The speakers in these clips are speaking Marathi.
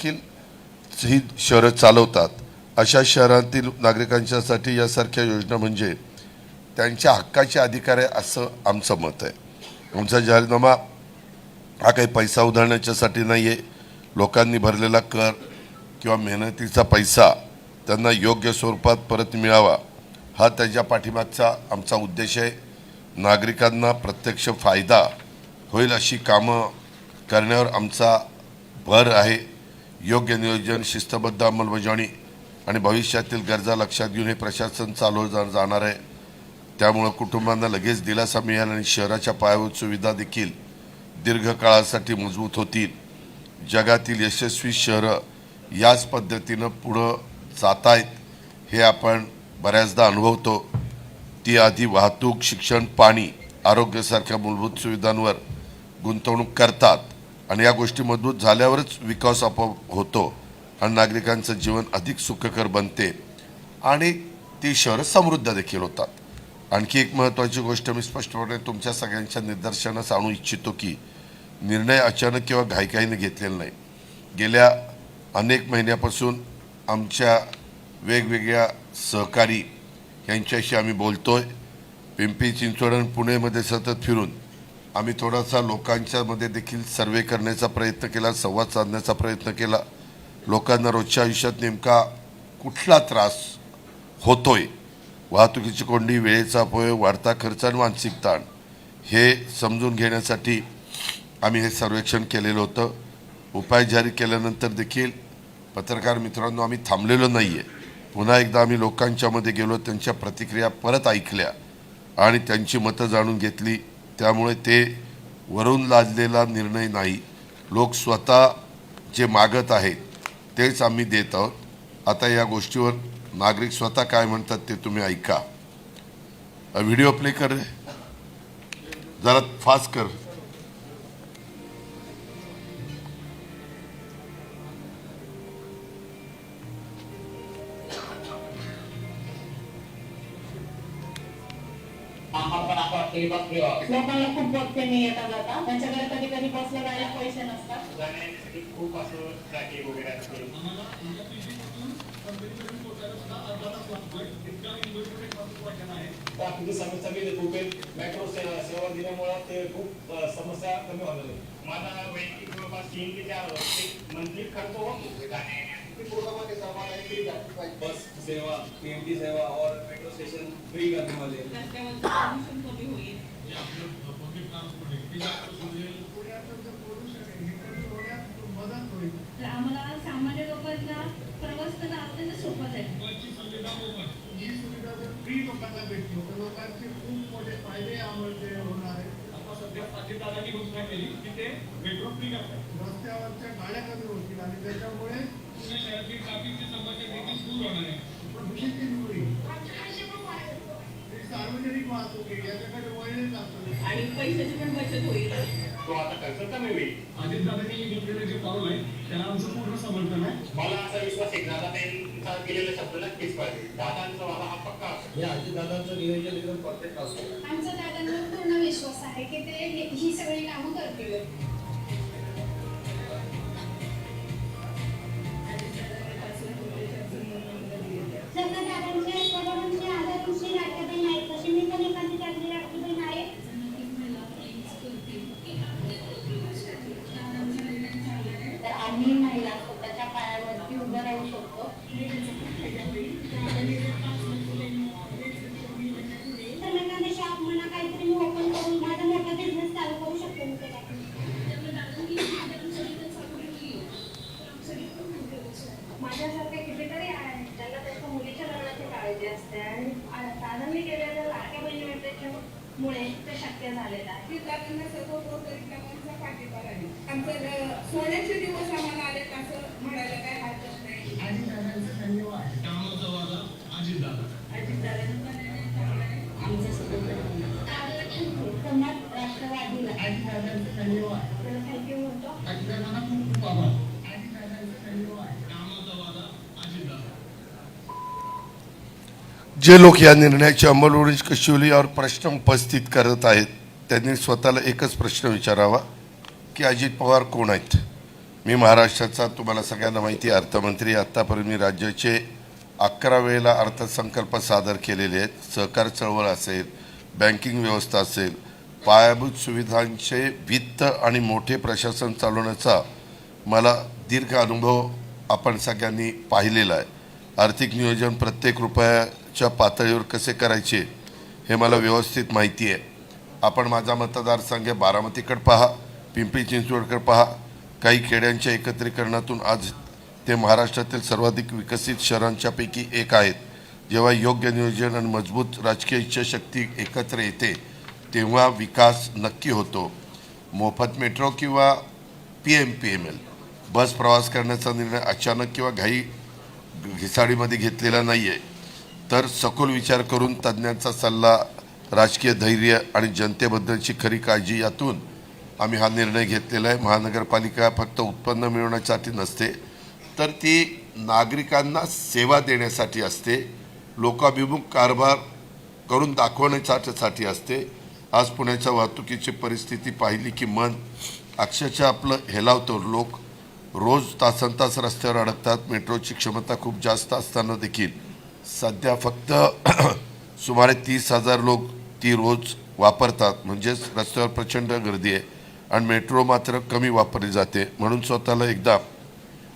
देखील ही शहरं चालवतात अशा शहरातील नागरिकांच्यासाठी यासारख्या योजना म्हणजे त्यांच्या हक्काचे अधिकार आहे असं आमचं मत आहे. आमचा जाहीरनामा हा काही पैसा उधळण्याच्यासाठी नाही आहे. लोकांनी भरलेला कर किंवा मेहनतीचा पैसा त्यांना योग्य स्वरूपात परत मिळावा हा त्याच्या पाठीमागचा आमचा उद्देश आहे. नागरिकांना प्रत्यक्ष फायदा होईल अशी कामं करण्यावर आमचा भर आहे. योग्य नियोजन, शिस्तबद्ध अंमलबजावणी आणि भविष्यातील गरजा लक्षात घेऊन हे प्रशासन चालवलं जाणार आहे. त्यामुळे कुटुंबांना लगेच दिलासा मिळेल आणि शहराच्या पायाभूत सुविधा देखील दीर्घकाळासाठी मजबूत होतील. जगातील यशस्वी शहरं याच पद्धतीनं पुढं जात आहेत हे आपण बऱ्याचदा अनुभवतो. ती आधी वाहतूक, शिक्षण, पाणी, आरोग्यासारख्या मूलभूत सुविधांवर गुंतवणूक करतात आणि या गोष्टी मजबूत झाल्यावरच विकास आपोआप होतो आणि नागरिकांचं जीवन अधिक सुखकर बनते आणि ती शहरं समृद्ध देखील होतात. आणखी एक महत्त्वाची गोष्ट मी स्पष्टपणे तुमच्या सगळ्यांच्या निदर्शनास आणू इच्छितो की निर्णय अचानक किंवा घाईघाईने घेतलेला नाही. गेल्या अनेक महिन्यापासून आमच्या वेगवेगळ्या सहकारी यांच्याशी आम्ही बोलतोय. पिंपरी चिंचवड आणि पुणेमध्ये सतत फिरून आम्ही थोडासा लोकांच्यामध्ये देखील सर्वे करण्याचा प्रयत्न केला, संवाद साधण्याचा प्रयत्न केला. लोकांना रोजच्या आयुष्यात नेमका कुठला त्रास होतोय, वाहतुकीची कोंडी, वेळेचा अपव्यय, वाढता खर्च आणि मानसिक ताण हे समजून घेण्यासाठी आम्ही हे सर्वेक्षण केलेलं होतं. उपाय जारी केल्यानंतर देखील पत्रकार मित्रांनो आम्ही थांबलेलो नाही आहे. पुन्हा एकदा आम्ही लोकांच्यामध्ये गेलो, त्यांच्या प्रतिक्रिया परत ऐकल्या आणि त्यांची मतं जाणून घेतली. त्यामुळे ते वरून लादलेला निर्णय नाही, लोक स्वतः जे मागत आहेत तेच आम्ही देत आहोत. आता या गोष्टीवर नागरिक स्वतः काय म्हणतात ते तुम्ही ऐका. व्हिडिओ प्ले कर रे, जरा फास्ट कर. लोकांना खूप बघते मी येता जाता, त्यांच्याकडे कधी कधी बसला जायला पैसे नसतात. खूप असं ट्रॅकिंग वगैरे असते. ट्रॅफिकची समस्या बी खूप आहे. मेट्रो सेवा दिल्यामुळे ते खूप समस्या कमी होणार. माझा वैयक्तिक जवळपास 3 ते 4 मंथली खर्च होतो आणि बस सेवा, पीएमटी सेवा और मेट्रो स्टेशन फ्री करने वाले. आम्हाला सामान्य लोकांना प्रवास करणं अत्यंत सोपं आहे. ही सुविधा जर फ्री लोकांना भेटली तर लोकांचे खूप मोठे फायदे यामुळे होणार आहे. आता सध्या अजितदादांनी घोषणा केली की ते मेट्रो फ्री करतात. रस्त्यावरच्या गाड्या कमी होतील आणि त्याच्यामुळे पुणे शहराची ट्रॅफिकची समस्या देखील दूर होणार आहे. प्रदूषित दूर सार्वजनिक वाहतूक याच्याकडे वळले जातं आणि पैशाची पण बचत होईल. तो आता खर्च कमी होईल. अजितदादांनी घेतलेलं जे पाऊल आहे त्याला आमचं पूर्ण समर्थन आहे. मला असा विश्वास आहे दादा त्यांचा केलेला शब्द नक्कीच पाहिजे. दादांचा मला हा पक्का हे अजितदादांचं नियोजन एकदम परफेक्ट असतं. आमचा दादांवर पूर्ण विश्वास आहे की ते ही सगळी कामं करतील. आम्ही महिला स्वतःच्या पायावरती उभं राहू शकतो. शॉप म्हणा काहीतरी मी ओपन करून माझा मोठा बिझनेस चालू करू शकतो. माझ्यासारखे कितीतरी आहेत ज्यांना त्यांच्या मुलीच्या लग्नाची काळजी असते आणि दादांनी केलेल्या लाडक्या बहिणी योजनेमुळे ते शक्य झालेलं आहे. दादांना सर्वतोपरी कामांचा पाठिंबा आहे. आमचं सोन्याचे दिवस आम्हाला आले असं म्हणायला काय हरकत नाही. अजितदादांचं धन्यवाद. कामाचा वादा अजितदादा. आमचं समाज राष्ट्रवादीला अजितदादांचं धन्यवाद. त्याला थँक्यू म्हणतो. अजितदादांना खूप खूप आभार. अजितदादांचं धन्यवाद. कामाचा वादा अजितदादा. जे लोक या निर्णयाची अंमलबजावणी कशी होईल यावर प्रश्न उपस्थित करत आहेत त्यांनी स्वतःला एकच प्रश्न विचारावा की अजित पवार कोण आहेत. मी महाराष्ट्राचा, तुम्हाला सगळ्यांना माहिती आहे, अर्थमंत्री. आत्तापर्यंत मी राज्याचे 11 वेळेला अर्थसंकल्प सादर केलेले आहेत. सहकार चळवळ असेल, बँकिंग व्यवस्था असेल, पायाभूत सुविधांचे वित्त आणि मोठे प्रशासन चालवण्याचा मला दीर्घ अनुभव आपण सगळ्यांनी पाहिलेला आहे. आर्थिक नियोजन प्रत्येक रुपयाच्या पातळीवर कसे करायचे हे मला व्यवस्थित माहिती आहे. आपण माझा मतदारसंघ बारामतीकडे पहा, पिंपरी चिंचवडकडे पहा. काही खेड्यांच्या एकत्रीकरणातून आज ते महाराष्ट्रातील सर्वाधिक विकसित शहरांच्यापैकी एक आहेत. जेव्हा योग्य नियोजन आणि मजबूत राजकीय इच्छाशक्ती एकत्र येते तेव्हा विकास नक्की होतो. मोफत मेट्रो किंवा PMPML बस प्रवास करण्याचा निर्णय अचानक किंवा घिसाडीमध्ये घेतलेला नाही आहे, तर सखोल विचार करून तज्ज्ञांचा सल्ला, राजकीय धैर्य आणि जनतेबद्दलची खरी काळजी यातून आम्ही हा निर्णय घेतलेला आहे. महानगरपालिका फक्त उत्पन्न मिळवण्यासाठी नसते, तर ती नागरिकांना देण्यासाठी असते, लोकाभिमुख कारभार करून दाखवण्यासाठी असते. आज पुण्याच्या वाहतुकीची परिस्थिती पाहिली की मन अक्षरशः आपलं हेलावतं. लोक रोज तासनतास रस्त्यावर अडकतात. मेट्रोची क्षमता खूप जास्त असताना देखील सध्या फक्त सुमारे 30,000 लोक ती रोज वापरतात. म्हणजेच रस्त्यावर प्रचंड गर्दी आहे आणि मेट्रो मात्र कमी वापरली जाते. म्हणून स्वतःला एकदा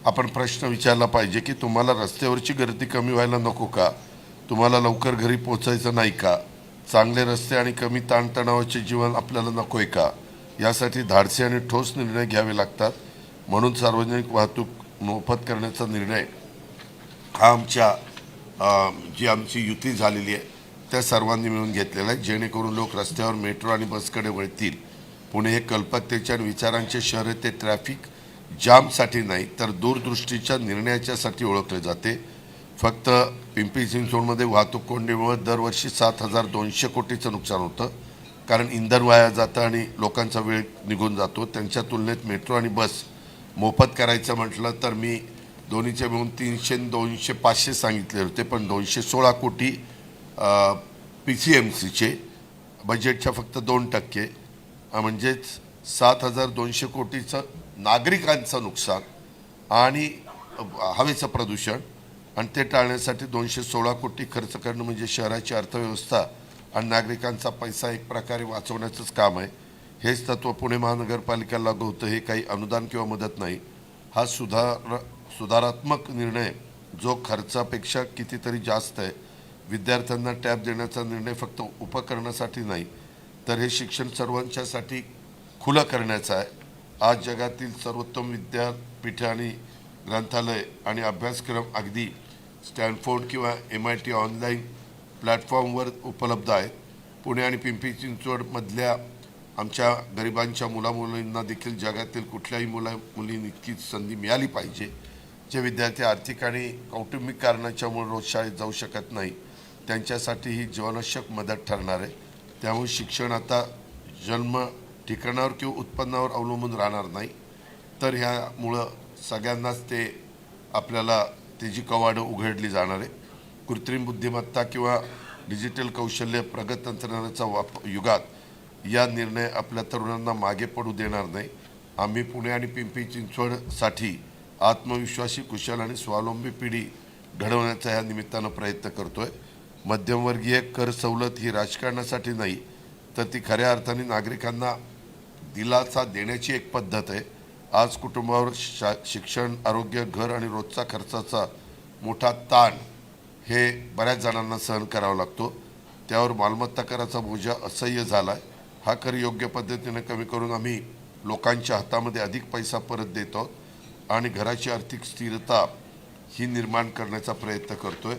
आपण प्रश्न विचारला पाहिजे की तुम्हाला रस्त्यावरची गर्दी कमी व्हायला नको का? तुम्हाला लवकर घरी पोचायचं नाही का? चांगले रस्ते आणि कमी ताणतणावाचे जीवन आपल्याला नको आहे का? यासाठी धाडसी आणि ठोस निर्णय घ्यावे लागतात. म्हणून सार्वजनिक वाहतूक मोफत करण्याचा निर्णय हा जी आमची युती झालेली आहे त्या सर्वांनी मिळून घेतलेला आहे, जेणेकरून लोक रस्त्यावर मेट्रो आणि बसकडे वळतील. पुणे हे कल्पकतेच्या आणि विचारांचे शहर आहे. ते ट्रॅफिक जामसाठी नाही तर दूरदृष्टीच्या निर्णयाच्यासाठी ओळखले जाते. फक्त पिंपरी चिंचवडमध्ये वाहतूक कोंडीमुळे दरवर्षी 7,200 कोटीचं नुकसान होतं, कारण इंधन वाया जातं आणि लोकांचा वेळ निघून जातो. त्यांच्या तुलनेत मेट्रो आणि बस मोफत करायचं म्हटलं तर मी दोन्हीचे मिळून 300, 200, 500 सांगितले होते, पण 216 कोटी PCMCचे बजेटच्या फक्त 2%, म्हणजेच 7,200 कोटीचं नागरिकांचं नुकसान आणि हवेचं प्रदूषण, आणि ते टाळण्यासाठी 216 कोटी खर्च करणं म्हणजे शहराची अर्थव्यवस्था आणि नागरिकांचा पैसा एक प्रकारे वाचवण्याचंच काम आहे. हेच तत्त्व पुणे महानगरपालिकेला लागू होतं. हे काही अनुदान किंवा मदत नाही. हा सुधारात्मक निर्णय जो खर्चापेक्षा कितीतरी जास्त आहे. विद्यार्थ्यांना टॅब देण्याचा निर्णय फक्त उपकरणासाठी नाही, तर हे शिक्षण सर्वांच्यासाठी खुलं करण्याचा आहे. आज जगातील सर्वोत्तम विद्यापीठे आणि ग्रंथालय आणि अभ्यासक्रम अगदी स्टॅनफोर्ड किंवा MIT ऑनलाईन प्लॅटफॉर्मवर उपलब्ध आहेत. पुणे आणि पिंपरी चिंचवडमधल्या आमच्या गरिबांच्या मुलामुलींना देखील जगातील कुठल्याही मुलींनी इतकीच संधी मिळाली पाहिजे. जे विद्यार्थी आर्थिक आणि कौटुंबिक कारणाच्यामुळे रोज शाळेत जाऊ शकत नाही त्यांच्यासाठी ही जीवनावश्यक मदत ठरणार आहे. त्यामुळे शिक्षण आता जन्म ठिकाणावर किंवा उत्पन्नावर अवलंबून राहणार नाही, तर ह्यामुळं सगळ्यांनाच ते आपल्याला त्याची कवाडं उघडली जाणार आहे. कृत्रिम बुद्धिमत्ता किंवा डिजिटल कौशल्य प्रगत तंत्रज्ञानाचा युगात या निर्णय आपल्या तरुणांना मागे पडू देणार नाही. आम्ही पुणे आणि पिंपरी चिंचवडसाठी आत्मविश्वासी, कुशल आणि स्वावलंबी पिढी घडवण्याचा ह्या निमित्तानं प्रयत्न करतोय. मध्यमवर्गीय कर सवलत ही राजकारणासाठी नाही, तर ती खऱ्या अर्थाने नागरिकांना दिलासा देण्याची एक पद्धत आहे. आज कुटुंबावर शिक्षण, आरोग्य, घर आणि रोजचा खर्चाचा मोठा ताण हे बऱ्याच जणांना सहन करावा लागतो. त्यावर मालमत्ता कराचा बोजा असह्य झाला आहे. हा कर योग्य पद्धतीने कमी करून आम्ही लोकांच्या हातामध्ये अधिक पैसा परत देतो आणि घराची आर्थिक स्थिरता ही निर्माण करण्याचा प्रयत्न करतोय.